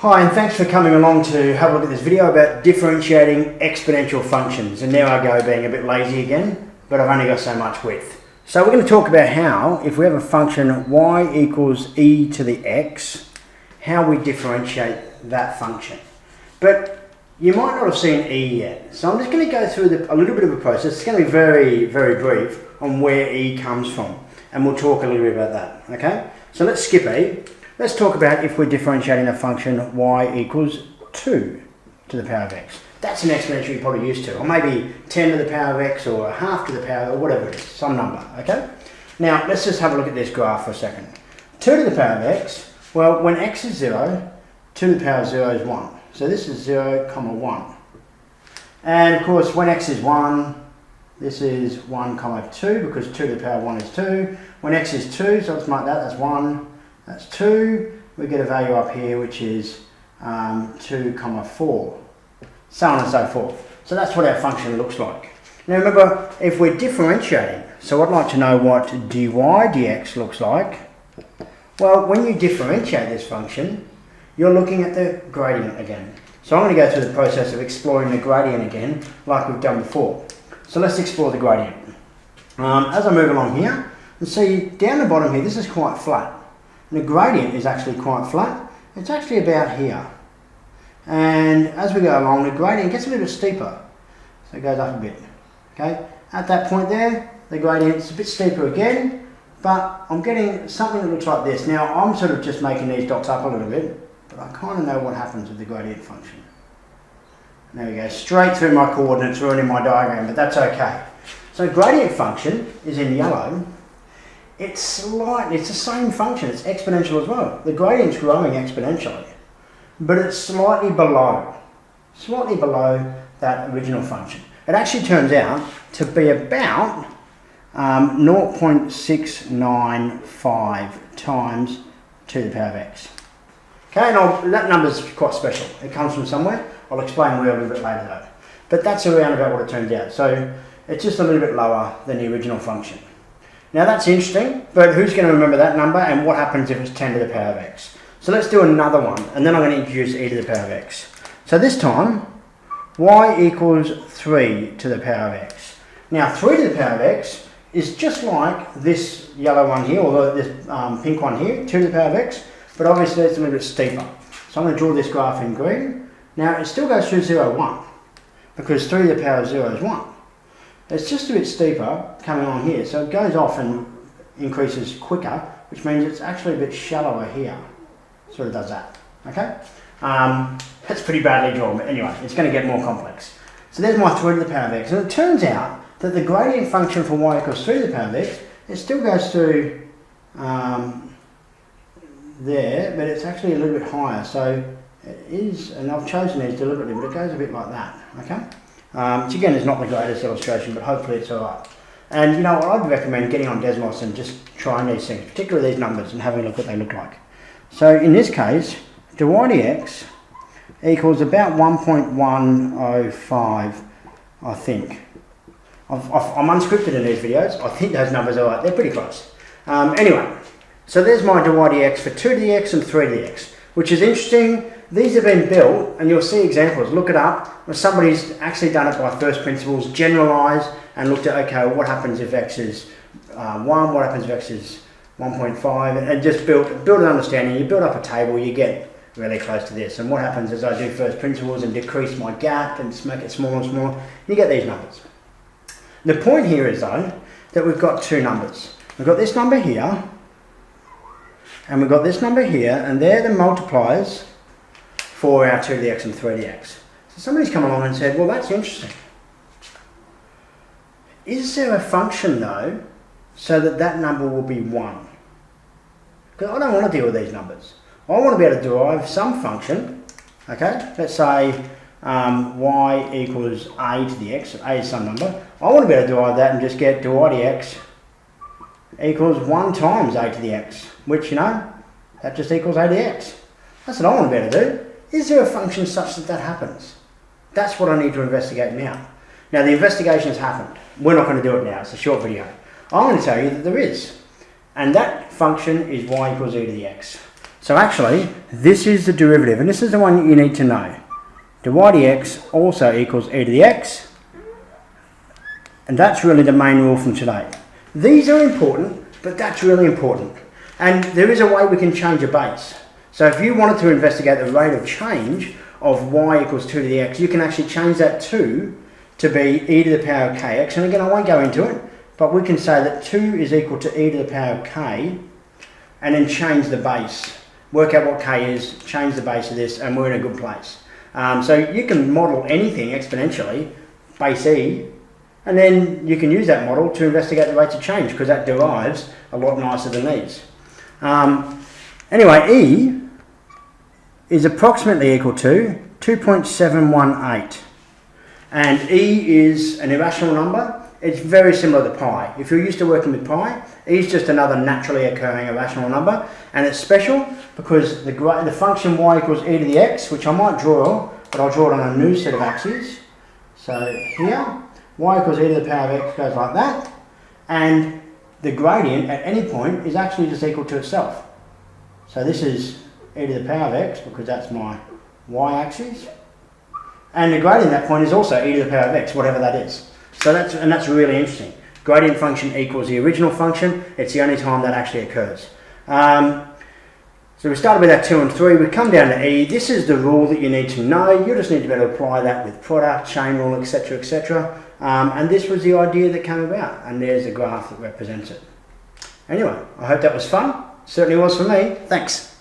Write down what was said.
Hi, and thanks for coming along to have a look at this video about differentiating exponential functions. And there I go being a bit lazy again, but I've only got so much width. So we're going to talk about how, if we have a function y equals e to the x, how we differentiate that function. But you might not have seen e yet, so I'm just going to go through a little bit of a process. It's going to be very, very brief on where e comes from, and we'll talk a little bit about that, okay? So let's skip e. Let's talk about if we're differentiating a function y equals 2 to the power of x. That's an exponential you're probably used to, or maybe 10 to the power of x, or a half to the power, or whatever it is, some number, okay? Now, let's just have a look at this graph for a second. 2 to the power of x, well, when x is 0, 2 to the power of 0 is 1. So this is 0, 1. And of course, when x is 1, this is 1, 2, because 2 to the power of 1 is 2. When x is 2, so let's mark that, that's 1. That's 2, we get a value up here which is 2, 4, so on and so forth. So that's what our function looks like. Now remember, if we're differentiating, so I'd like to know what dy dx looks like. Well, when you differentiate this function, you're looking at the gradient again. So I'm going to go through the process of exploring the gradient again, like we've done before. So let's explore the gradient. As I move along here, you see down the bottom here, this is quite flat. And the gradient is actually quite flat. It's actually about here. And as we go along, the gradient gets a little bit steeper. So it goes up a bit. Okay. At that point there, the gradient's a bit steeper again, but I'm getting something that looks like this. Now, I'm sort of just making these dots up a little bit, but I kind of know what happens with the gradient function. There we go, straight through my coordinates, ruining my diagram, but that's okay. So gradient function is in yellow. It's the same function, it's exponential as well. The gradient's growing exponentially, but it's slightly below that original function. It actually turns out to be about 0.695 times 2 to the power of x. Okay, and that number's quite special. It comes from somewhere. I'll explain where a little bit later though. But that's around about what it turns out. So it's just a little bit lower than the original function. Now that's interesting, but who's going to remember that number and what happens if it's 10 to the power of x? So let's do another one, and then I'm going to introduce e to the power of x. So this time, y equals 3 to the power of x. Now 3 to the power of x is just like this yellow one here, or this pink one here, 2 to the power of x, but obviously it's a little bit steeper. So I'm going to draw this graph in green. Now it still goes through 0, 1, because 3 to the power of 0 is 1. It's just a bit steeper coming on here, so it goes off and increases quicker, which means it's actually a bit shallower here. Sort of does that, okay? That's pretty badly drawn, but anyway, it's going to get more complex. So there's my 3 to the power of x, and it turns out that the gradient function for y equals 3 to the power of x, it still goes through there, but it's actually a little bit higher, so it is, and I've chosen these deliberately, but it goes a bit like that, okay? Which again is not the greatest illustration, but hopefully it's alright. And you know what, I'd recommend getting on Desmos and just trying these things, particularly these numbers, and having a look what they look like. So in this case, dy dx equals about 1.105, I think. I'm unscripted in these videos. I think those numbers are right. They're pretty close. Anyway, so there's my dy dx for 2 to the x and 3 to the x, which is interesting. These have been built, and you'll see examples. Look it up. Where somebody's actually done it by first principles, generalised, and looked at, okay, well, what happens if x is 1, what happens if x is 1.5, and just build an understanding. You build up a table, you get really close to this. And what happens is I do first principles and decrease my gap and make it smaller and smaller. You get these numbers. The point here is, though, that we've got two numbers. We've got this number here, and we've got this number here, and they're the multipliers for our 2 to the x and 3 to the x. So somebody's come along and said, well, that's interesting. Is there a function, though, so that that number will be 1? Because I don't want to deal with these numbers. I want to be able to derive some function, okay? Let's say y equals a to the x, a is some number. I want to be able to derive that and just get dy dx equals 1 times a to the x, which, you know, that just equals a to the x. That's what I want to be able to do. Is there a function such that that happens? That's what I need to investigate now. Now the investigation has happened. We're not going to do it now, it's a short video. I'm going to tell you that there is. And that function is y equals e to the x. So actually, this is the derivative, and this is the one that you need to know. dy dx also equals e to the x, and that's really the main rule from today. These are important, but that's really important. And there is a way we can change a base. So if you wanted to investigate the rate of change of y equals 2 to the x, you can actually change that 2 to be e to the power of kx. And again, I won't go into it, but we can say that 2 is equal to e to the power of k, and then change the base. Work out what k is, change the base of this, and we're in a good place. So you can model anything exponentially, base e, and then you can use that model to investigate the rates of change, because that derives a lot nicer than these. Anyway, e is approximately equal to 2.718, and e is an irrational number. It's very similar to pi. If you're used to working with pi, e is just another naturally occurring irrational number, and it's special because the function y equals e to the x, which I might draw, but I'll draw it on a new set of axes. So here, y equals e to the power of x goes like that, and the gradient at any point is actually just equal to itself. So this is e to the power of x, because that's my y-axis, and the gradient at that point is also e to the power of x, whatever that is. So that's really interesting. Gradient function equals the original function. It's the only time that actually occurs. So we started with our 2 and 3. We come down to e. This is the rule that you need to know. You just need to be able to apply that with product, chain rule, etc., etc. And this was the idea that came about, and there's the graph that represents it. Anyway, I hope that was fun. Certainly was for me. Thanks.